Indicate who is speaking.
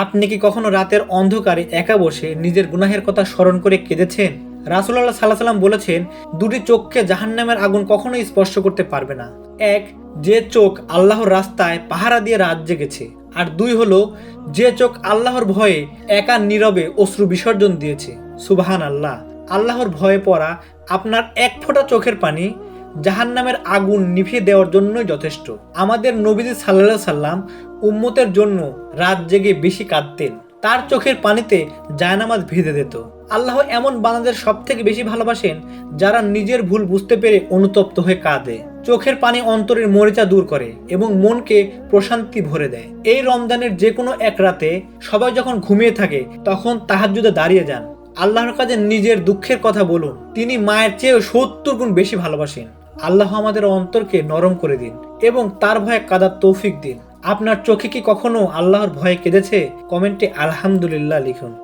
Speaker 1: আপনি কি কখনো রাতের অন্ধকারে একা বসে নিজের গুনাহের কথা স্মরণ করে কেঁদেছেন? রাসূলুল্লাহ সাল্লাল্লাহু আলাইহি ওয়াসাল্লাম বলেছেন, দুটি চোখকে জাহান্নামের আগুন কখনোই স্পর্শ করতে পারবে না। এক, যে চোখ আল্লাহর রাস্তায় পাহারা দিয়ে রাত জেগেছে। আর দুই হলো, যে চোখ আল্লাহর ভয়ে একা নীরবে অশ্রু বিসর্জন দিয়েছে। সুবহানাল্লাহ। আল্লাহর ভয়ে পড়া আপনার এক ফোঁটা চোখের পানি জাহান্নামের আগুন নিভিয়ে দেওয়ার জন্যই যথেষ্ট। আমাদের নবীজি সাল্লাল্লাহু আলাইহি সাল্লাম উম্মতের জন্য রাত জেগে বেশি কাঁদতেন। তার চোখের পানিতে জায়নামাজ ভিজে যেত। আল্লাহ এমন বান্দাদের সব থেকে বেশি ভালোবাসেন যারা নিজের ভুল বুঝতে পেরে অনুতপ্ত হয়ে কাঁদে। চোখের পানি অন্তরের মরিচা দূর করে এবং মনকে প্রশান্তি ভরে দেয়। এই রমজানের যে কোনো এক রাতে সবাই যখন ঘুমিয়ে থাকে তখন তাহাজ্জুদে দাঁড়িয়ে যান, আল্লাহর কাছে নিজের দুঃখের কথা বলুন। তিনি মায়ের চেয়েও ৭০ গুণ বেশি ভালোবাসেন। আল্লাহ আমাদের অন্তরকে নরম করে দিন এবং তার ভয়ে কাঁদার তৌফিক দিন। আপনার চোখে কি কখনো আল্লাহর ভয়ে কেঁদেছে? কমেন্টে আলহামদুলিল্লাহ লিখুন।